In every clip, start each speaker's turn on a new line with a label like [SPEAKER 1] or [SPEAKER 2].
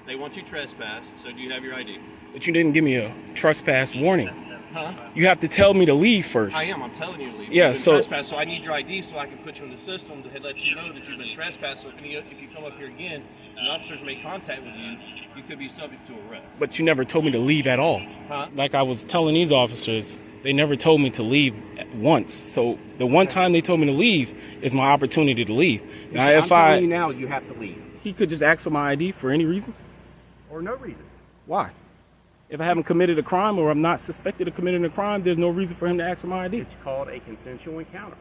[SPEAKER 1] They want you trespass, so do you have your ID?
[SPEAKER 2] But you didn't give me a trespass warning.
[SPEAKER 1] Huh?
[SPEAKER 2] You have to tell me to leave first.
[SPEAKER 1] I am. I'm telling you to leave.
[SPEAKER 2] Yeah,
[SPEAKER 1] You've been
[SPEAKER 2] so
[SPEAKER 1] trespassed, so I need your ID so I can put you in the system to let you know that you've been trespassed. So if you come up here again and officers make contact with you, you could be subject to arrest.
[SPEAKER 2] But you never told me to leave at all.
[SPEAKER 1] Huh?
[SPEAKER 2] Like I was telling these officers, they never told me to leave once. So the one time they told me to leave is my opportunity to leave. Now,
[SPEAKER 3] I'm telling you now, you have to leave.
[SPEAKER 2] He could just ask for my ID for any reason.
[SPEAKER 3] Or no reason.
[SPEAKER 2] Why? If I haven't committed a crime or I'm not suspected of committing a crime, there's no reason for him to ask for my ID.
[SPEAKER 3] It's called a consensual encounter.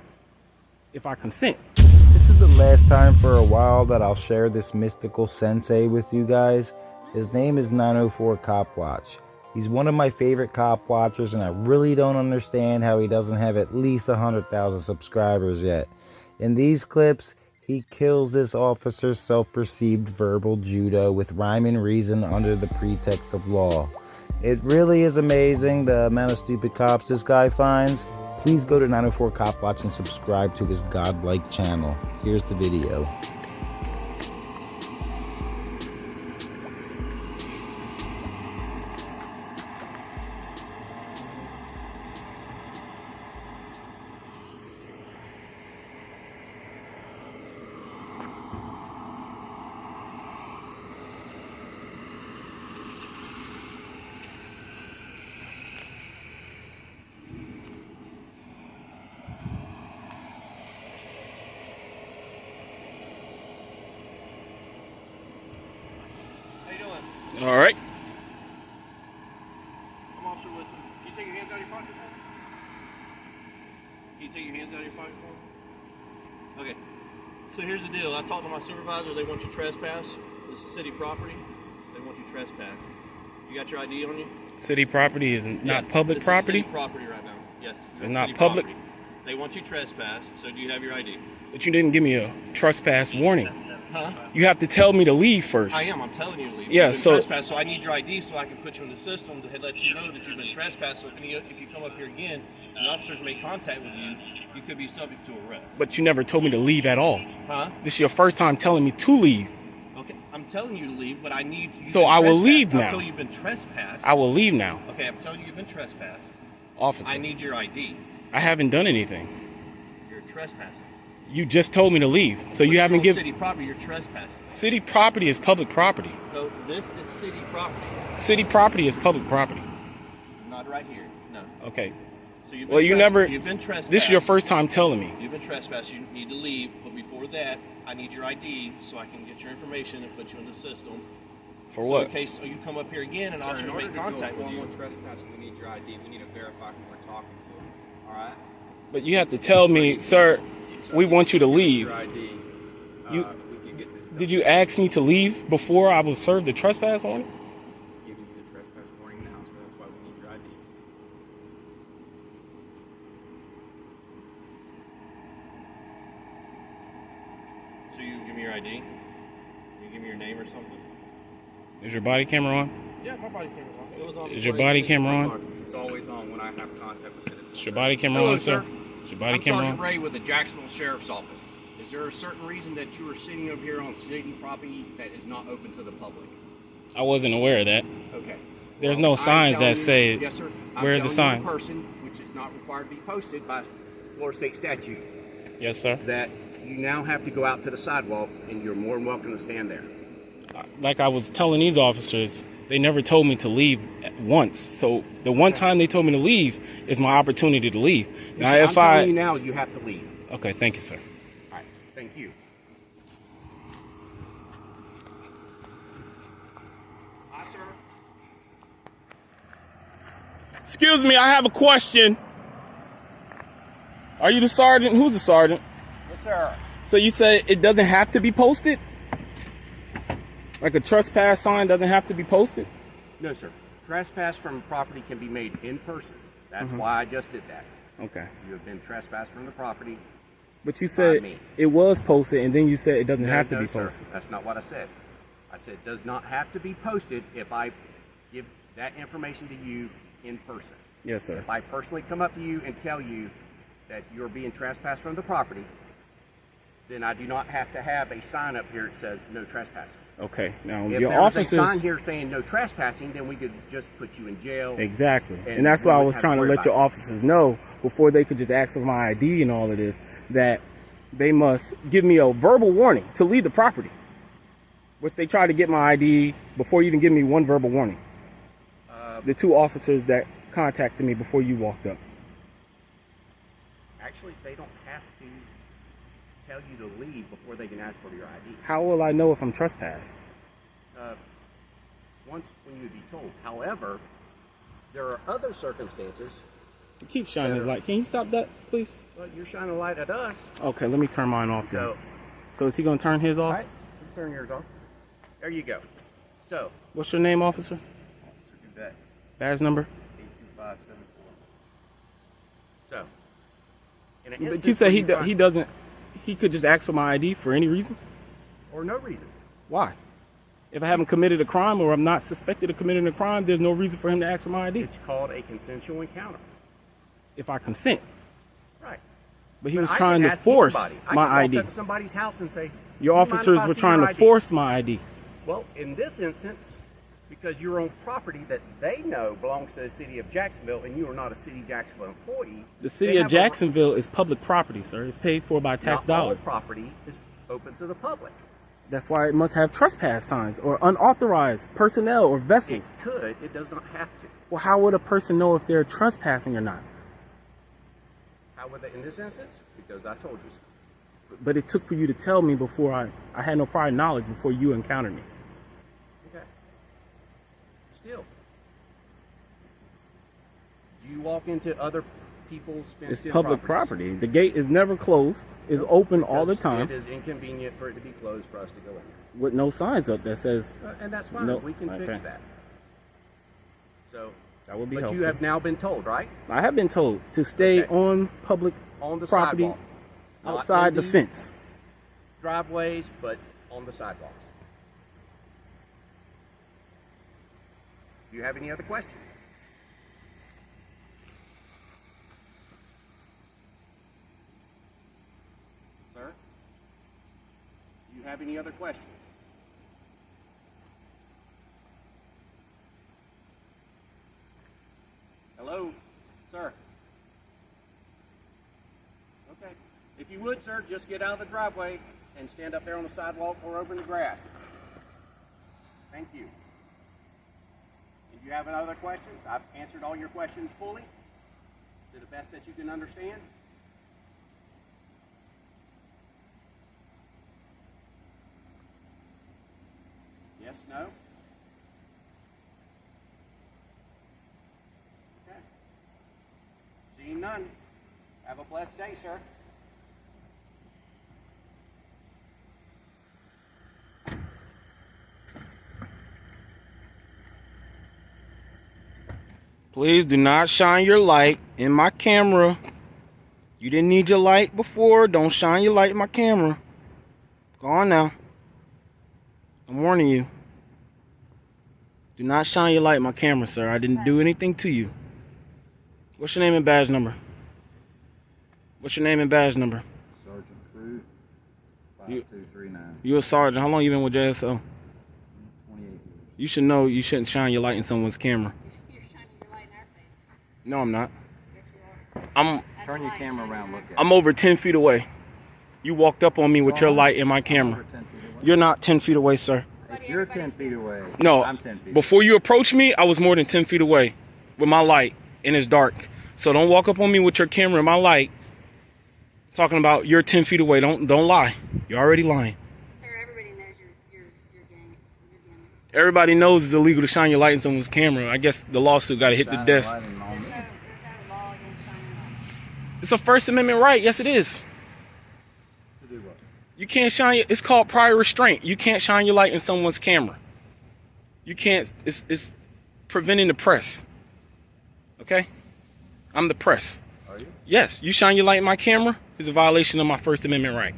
[SPEAKER 2] If I consent.
[SPEAKER 4] This is the last time for a while that I'll share this mystical sensei with you guys. His name is 904 Cop Watch. He's one of my favorite cop watchers, and I really don't understand how he doesn't have at least 100,000 subscribers yet. In these clips, he kills this officer's self-perceived verbal judo with rhyme and reason under the pretext of law. It really is amazing the amount of stupid cops this guy finds. Please go to 904 Cop Watch and subscribe to his godlike channel. Here's the video.
[SPEAKER 2] All right.
[SPEAKER 1] I'm Officer Wilson. Can you take your hands out of your pocket for me? Can you take your hands out of your pocket for me? Okay. So here's the deal. I talked to my supervisor. They want you trespass. This is city property. They want you trespass. You got your ID on you?
[SPEAKER 2] City property is not public
[SPEAKER 1] this
[SPEAKER 2] property?
[SPEAKER 1] Is city property right now. Yes.
[SPEAKER 2] It's not public?
[SPEAKER 1] Property. They want you trespass, so do you have your ID?
[SPEAKER 2] But you didn't give me a trespass warning.
[SPEAKER 1] Huh?
[SPEAKER 2] You have to tell me to leave first.
[SPEAKER 1] I am. I'm telling you to leave.
[SPEAKER 2] Yeah,
[SPEAKER 1] You've been
[SPEAKER 2] so
[SPEAKER 1] trespassed, so I need your ID so I can put you in the system to let you know that you've been trespassed. So if you come up here again and officers make contact with you, you could be subject to arrest.
[SPEAKER 2] But you never told me to leave at all.
[SPEAKER 1] Huh?
[SPEAKER 2] This is your first time telling me to leave.
[SPEAKER 1] Okay, I'm telling you to leave, but I need you.
[SPEAKER 2] So I will leave now.
[SPEAKER 1] Until you've been trespassed.
[SPEAKER 2] I will leave now.
[SPEAKER 1] Okay, I'm telling you you've been trespassed.
[SPEAKER 2] Officer.
[SPEAKER 1] I need your ID.
[SPEAKER 2] I haven't done anything.
[SPEAKER 1] You're trespassing.
[SPEAKER 2] You just told me to leave, so you haven't given.
[SPEAKER 1] City property. You're trespassing.
[SPEAKER 2] City property is public property.
[SPEAKER 1] So this is city property.
[SPEAKER 2] City property is public property.
[SPEAKER 1] Not right here. No.
[SPEAKER 2] Okay.
[SPEAKER 1] So you've been trespassed.
[SPEAKER 2] This is your first time telling me.
[SPEAKER 1] You've been trespassed. You need to leave. But before that, I need your ID so I can get your information and put you in the system.
[SPEAKER 2] For what?
[SPEAKER 1] In case you come up here again and officers make contact with you.
[SPEAKER 5] In order to do a formal trespass, we need your ID. We need to verify who we're talking to. All right?
[SPEAKER 2] But you have to tell me, sir, we want you to leave. Did you ask me to leave before I was served the trespass warning?
[SPEAKER 5] I'm giving you the trespass warning now, so that's why we need your ID.
[SPEAKER 1] So you give me your ID? You give me your name or something?
[SPEAKER 2] Is your body camera on?
[SPEAKER 1] Yeah, my body camera's on. It was on.
[SPEAKER 2] Is your body camera on?
[SPEAKER 5] It's always on when I have contact with citizens.
[SPEAKER 2] Is your body camera
[SPEAKER 3] Hello,
[SPEAKER 2] on, sir? Is your body
[SPEAKER 3] I'm
[SPEAKER 2] camera
[SPEAKER 3] Sergeant
[SPEAKER 2] on?
[SPEAKER 3] Ray with the Jacksonville Sheriff's Office. Is there a certain reason that you are sitting over here on city property that is not open to the public?
[SPEAKER 2] I wasn't aware of that.
[SPEAKER 3] Okay.
[SPEAKER 2] There's no signs that say.
[SPEAKER 3] Yes, sir.
[SPEAKER 2] Where's the sign?
[SPEAKER 3] I'm telling you in person, which is not required to be posted by Florida State statute,
[SPEAKER 2] Yes, sir.
[SPEAKER 3] that you now have to go out to the sidewalk, and you're more than welcome to stand there.
[SPEAKER 2] Like I was telling these officers, they never told me to leave once. So the one time they told me to leave is my opportunity to leave. Now,
[SPEAKER 3] I'm telling you now, you have to leave.
[SPEAKER 2] Okay, thank you, sir.
[SPEAKER 3] All right. Thank you. Hi, sir.
[SPEAKER 2] Excuse me, I have a question. Are you the sergeant? Who's the sergeant?
[SPEAKER 3] Yes, sir.
[SPEAKER 2] So you said it doesn't have to be posted? Like a trespass sign doesn't have to be posted?
[SPEAKER 3] No, sir. Trespass from property can be made in person. That's why I just did that.
[SPEAKER 2] Okay.
[SPEAKER 3] You have been trespassed from the property.
[SPEAKER 2] But you said
[SPEAKER 3] me.
[SPEAKER 2] it was posted, and then you said it doesn't have to be
[SPEAKER 3] sir.
[SPEAKER 2] posted.
[SPEAKER 3] That's not what I said. I said it does not have to be posted if I give that information to you in person.
[SPEAKER 2] Yes, sir.
[SPEAKER 3] If I personally come up to you and tell you that you're being trespassed from the property, then I do not have to have a sign up here that says no trespassing.
[SPEAKER 2] Okay. Now
[SPEAKER 3] If
[SPEAKER 2] your
[SPEAKER 3] there was
[SPEAKER 2] officers.
[SPEAKER 3] a sign here saying no trespassing, then we could just put you in jail.
[SPEAKER 2] Exactly.
[SPEAKER 3] And
[SPEAKER 2] And that's
[SPEAKER 3] we
[SPEAKER 2] why I
[SPEAKER 3] wouldn't
[SPEAKER 2] was
[SPEAKER 3] have to
[SPEAKER 2] trying to
[SPEAKER 3] worry
[SPEAKER 2] let
[SPEAKER 3] about
[SPEAKER 2] your
[SPEAKER 3] it.
[SPEAKER 2] officers know before they could just ask for my ID and all of this, that they must give me a verbal warning to leave the property. Which they tried to get my ID before you even give me one verbal warning. The two officers that contacted me before you walked up.
[SPEAKER 3] Actually, they don't have to tell you to leave before they can ask for your ID.
[SPEAKER 2] How will I know if I'm trespassed?
[SPEAKER 3] Once when you'd be told. However, there are other circumstances.
[SPEAKER 2] You keep shining his light. Can you stop that, please?
[SPEAKER 3] Well, you're shining a light at us.
[SPEAKER 2] Okay, let me turn mine off then.
[SPEAKER 3] So,
[SPEAKER 2] So is he going to turn his
[SPEAKER 3] all
[SPEAKER 2] off?
[SPEAKER 3] right, turn yours off. There you go. So,
[SPEAKER 2] What's your name, officer?
[SPEAKER 3] Officer Duvet,
[SPEAKER 2] Badge number?
[SPEAKER 3] 82574. So, in an
[SPEAKER 2] But
[SPEAKER 3] instance
[SPEAKER 2] you say
[SPEAKER 3] where find-
[SPEAKER 2] he doesn't, he could just ask for my ID for any reason?
[SPEAKER 3] or no reason.
[SPEAKER 2] Why? If I haven't committed a crime or I'm not suspected of committing a crime, there's no reason for him to ask for my ID.
[SPEAKER 3] It's called a consensual encounter.
[SPEAKER 2] If I consent.
[SPEAKER 3] Right.
[SPEAKER 2] But he
[SPEAKER 3] But
[SPEAKER 2] was
[SPEAKER 3] I
[SPEAKER 2] trying
[SPEAKER 3] can
[SPEAKER 2] to
[SPEAKER 3] ask
[SPEAKER 2] force
[SPEAKER 3] anybody. I
[SPEAKER 2] my
[SPEAKER 3] can walk
[SPEAKER 2] ID.
[SPEAKER 3] up to somebody's house and say,
[SPEAKER 2] Your
[SPEAKER 3] "Do you mind if
[SPEAKER 2] officers
[SPEAKER 3] I
[SPEAKER 2] were
[SPEAKER 3] see
[SPEAKER 2] trying
[SPEAKER 3] your
[SPEAKER 2] to
[SPEAKER 3] ID?"
[SPEAKER 2] force my ID.
[SPEAKER 3] Well, in this instance, because you're on property that they know belongs to the city of Jacksonville, and you are not a city of Jacksonville employee.
[SPEAKER 2] The city
[SPEAKER 3] they
[SPEAKER 2] of
[SPEAKER 3] have
[SPEAKER 2] Jacksonville is public property, sir. It's paid for by tax
[SPEAKER 3] not all
[SPEAKER 2] dollars.
[SPEAKER 3] property is open to the public.
[SPEAKER 2] That's why it must have trespass signs or unauthorized personnel or
[SPEAKER 3] It
[SPEAKER 2] vessels.
[SPEAKER 3] could. It does not have to.
[SPEAKER 2] Well, how would a person know if they're trespassing or not?
[SPEAKER 3] How would they, in this instance? Because I told you so.
[SPEAKER 2] But it took for you to tell me before I had no prior knowledge before you encountered me.
[SPEAKER 3] Okay. Still. Do you walk into other people's
[SPEAKER 2] It's
[SPEAKER 3] fenced-in
[SPEAKER 2] public
[SPEAKER 3] properties?
[SPEAKER 2] property. The gate is never closed. It's open all the
[SPEAKER 3] Because
[SPEAKER 2] time
[SPEAKER 3] It is inconvenient for it to be closed for us to go in.
[SPEAKER 2] with no signs up that says
[SPEAKER 3] And that's fine.
[SPEAKER 2] No,
[SPEAKER 3] We can
[SPEAKER 2] okay.
[SPEAKER 3] fix that. So,
[SPEAKER 2] that would be
[SPEAKER 3] but
[SPEAKER 2] helpful.
[SPEAKER 3] you have now been told, right?
[SPEAKER 2] I have been told to stay
[SPEAKER 3] Okay.
[SPEAKER 2] on public
[SPEAKER 3] On the
[SPEAKER 2] property
[SPEAKER 3] sidewalk. Not
[SPEAKER 2] outside
[SPEAKER 3] in
[SPEAKER 2] the fence.
[SPEAKER 3] driveways, but on the sidewalks. Do you have any other questions? Sir? Do you have any other questions? Hello, sir? Okay. If you would, sir, just get out of the driveway and stand up there on the sidewalk or over in the grass. Thank you. If you have any other questions, I've answered all your questions fully to the best that you can understand. Yes, no? Okay. Seeing none, have a blessed day, sir.
[SPEAKER 2] Please do not shine your light in my camera. You didn't need your light before. Don't shine your light in my camera. Go on now. I'm warning you. Do not shine your light in my camera, sir. I didn't do anything to you. What's your name and badge number? What's your name and badge number?
[SPEAKER 4] Sergeant Cruz,
[SPEAKER 2] You-
[SPEAKER 4] 5239,
[SPEAKER 2] You a sergeant. How long you been with JSO?
[SPEAKER 4] 28 years.
[SPEAKER 2] You should know you shouldn't shine your light in someone's camera.
[SPEAKER 6] You're shining your light in our face.
[SPEAKER 2] No, I'm not.
[SPEAKER 6] Yes, you are.
[SPEAKER 2] I'm
[SPEAKER 6] That's
[SPEAKER 4] Turn your
[SPEAKER 6] light
[SPEAKER 4] camera
[SPEAKER 6] shining
[SPEAKER 4] around,
[SPEAKER 6] in our
[SPEAKER 4] look at
[SPEAKER 2] I'm over 10 feet away. You walked up on me with your light in my camera.
[SPEAKER 4] Over 10 feet away.
[SPEAKER 2] You're not 10 feet away, sir.
[SPEAKER 4] If you're 10 feet away,
[SPEAKER 2] No,
[SPEAKER 4] I'm 10 feet.
[SPEAKER 2] before you approached me, I was more than 10 feet away with my light, and it's dark. So don't walk up on me with your camera and my light talking about you're 10 feet away. Don't lie. You're already lying.
[SPEAKER 6] Sir, everybody knows you're gang.
[SPEAKER 2] Everybody knows it's illegal to shine your light in someone's camera. I guess the lawsuit got to hit the
[SPEAKER 4] Shining
[SPEAKER 2] desk.
[SPEAKER 4] light on me.
[SPEAKER 6] There's no law against shining lights.
[SPEAKER 2] It's a First Amendment right. Yes, it is.
[SPEAKER 4] To do what?
[SPEAKER 2] You can't shine. It's called prior restraint. You can't shine your light in someone's camera. You can't. It's preventing the press. Okay? I'm the press.
[SPEAKER 4] Are you?
[SPEAKER 2] Yes, you shine your light in my camera is a violation of my First Amendment right.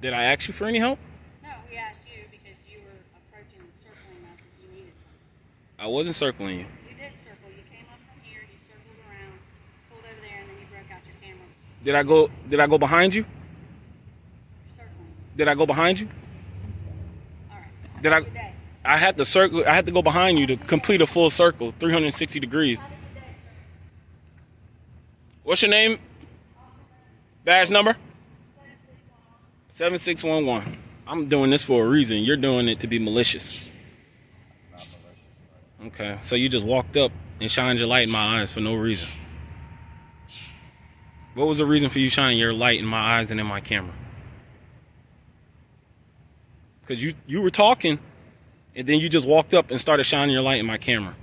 [SPEAKER 2] Did I ask you for any help?
[SPEAKER 6] No, we asked you because you were approaching and circling us if you needed something.
[SPEAKER 2] I wasn't circling you.
[SPEAKER 6] You did circle. You came up from here, you circled around, pulled over there, and then you broke out your camera.
[SPEAKER 2] Did I go behind you? Did I go behind you?
[SPEAKER 6] All right.
[SPEAKER 2] Did I?
[SPEAKER 6] Good day.
[SPEAKER 2] I had to circle. I had to go behind you to complete a full circle, 360 degrees. What's your name? Badge number? 7611. I'm doing this for a reason. You're doing it to be malicious. Okay, so you just walked up and shined your light in my eyes for no reason. What was the reason for you shining your light in my eyes and in my camera? Because you were talking, and then you just walked up and started shining your light in my camera.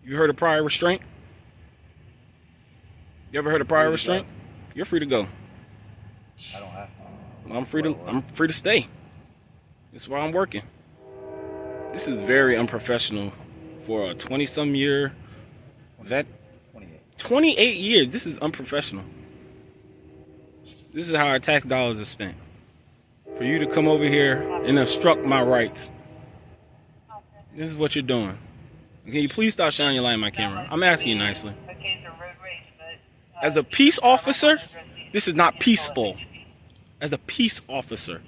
[SPEAKER 2] You heard of prior restraint? You ever heard of prior restraint? You're free to go.
[SPEAKER 4] I don't have to.
[SPEAKER 2] I'm free to stay. This is where I'm working. This is very unprofessional for a 20-some year vet. 28 years. This is unprofessional. This is how our tax dollars are spent. For you to come over here and obstruct my rights. This is what you're doing. Can you please stop shining your light in my camera? I'm asking you nicely. As a peace officer, this is not peaceful. As a peace officer,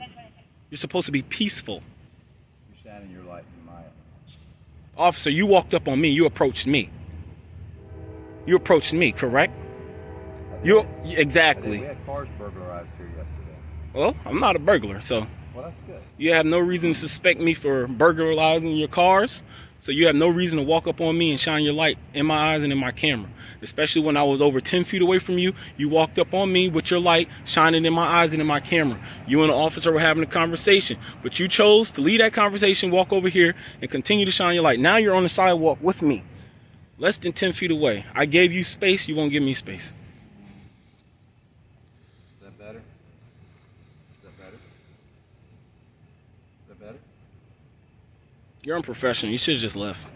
[SPEAKER 2] you're supposed to be peaceful.
[SPEAKER 4] You're shining your light in my eyes.
[SPEAKER 2] Officer, you walked up on me. You approached me. You approached me, correct? Exactly.
[SPEAKER 4] We had cars burglarized here yesterday.
[SPEAKER 2] Well, I'm not a burglar, so
[SPEAKER 4] Well, that's good.
[SPEAKER 2] you have no reason to suspect me for burglarizing your cars. So you have no reason to walk up on me and shine your light in my eyes and in my camera. Especially when I was over 10 feet away from you, you walked up on me with your light shining in my eyes and in my camera. You and the officer were having a conversation, but you chose to leave that conversation, walk over here, and continue to shine your light. Now you're on the sidewalk with me, less than 10 feet away. I gave you space, you won't give me space.
[SPEAKER 4] Is that better? Is that better? Is that better?
[SPEAKER 2] You're unprofessional. You should have just left.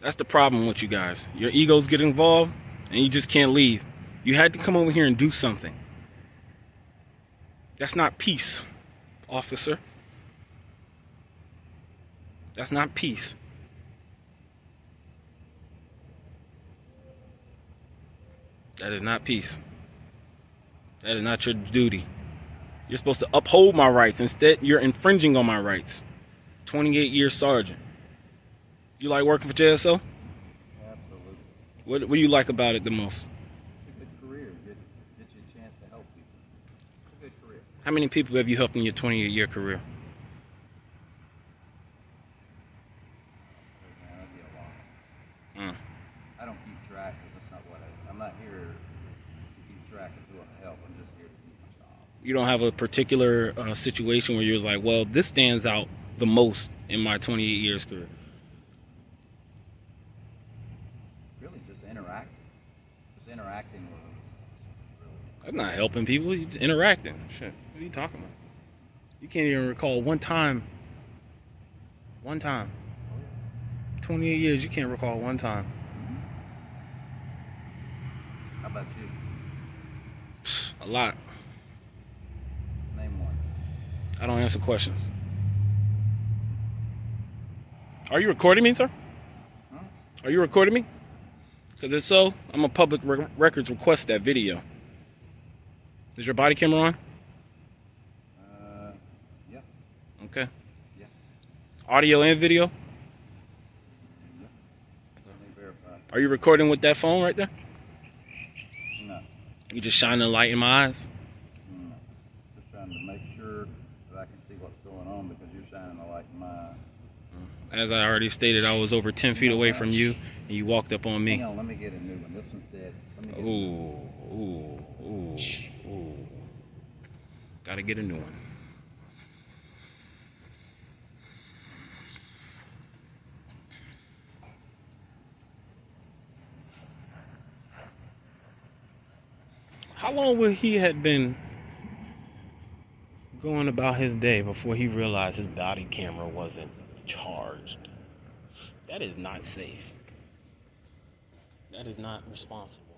[SPEAKER 2] That's the problem with you guys. Your egos get involved, and you just can't leave. You had to come over here and do something. That's not peace, officer. That's not peace. That is not peace. That is not your duty. You're supposed to uphold my rights. Instead, you're infringing on my rights. 28-year sergeant. You like working for JSO?
[SPEAKER 4] Absolutely.
[SPEAKER 2] What do you like about it the most?
[SPEAKER 4] It's a good career. Gets you a chance to help people. It's a good career.
[SPEAKER 2] How many people have you helped in your 28-year career?
[SPEAKER 4] Man, that'd be a lot. I don't keep track because that's not what I'm not here to keep track of who I help. I'm just here to do my job.
[SPEAKER 2] You don't have a particular situation where you're like, well, this stands out the most in my 28 years career.
[SPEAKER 4] Really, just interacting. Just interacting with them.
[SPEAKER 2] I'm not helping people. You're just interacting. Shit. What are you talking about? You can't even recall one time. 28 years, you can't recall one time.
[SPEAKER 4] How about you?
[SPEAKER 2] A lot.
[SPEAKER 4] Name one.
[SPEAKER 2] I don't answer questions. Are you recording me, sir?
[SPEAKER 4] Huh?
[SPEAKER 2] Are you recording me? Because if so, I'm a public records request that video. Is your body camera on?
[SPEAKER 4] Yeah.
[SPEAKER 2] Okay.
[SPEAKER 4] Yeah.
[SPEAKER 2] Audio and video?
[SPEAKER 4] Yeah. Let me verify.
[SPEAKER 2] Are you recording with that phone right there?
[SPEAKER 4] No.
[SPEAKER 2] You just shining a light in my eyes?
[SPEAKER 4] No. Just trying to make sure that I can see what's going on because you're shining a light in my eyes.
[SPEAKER 2] As I already stated, I was over 10 feet away from you, and you walked up on me.
[SPEAKER 4] Hang on, let me get a new one. This one's dead. Let me get
[SPEAKER 2] Ooh. Gotta get a new one. How long would he had been going about his day before he realized his body camera wasn't charged? That is not safe. That is not responsible.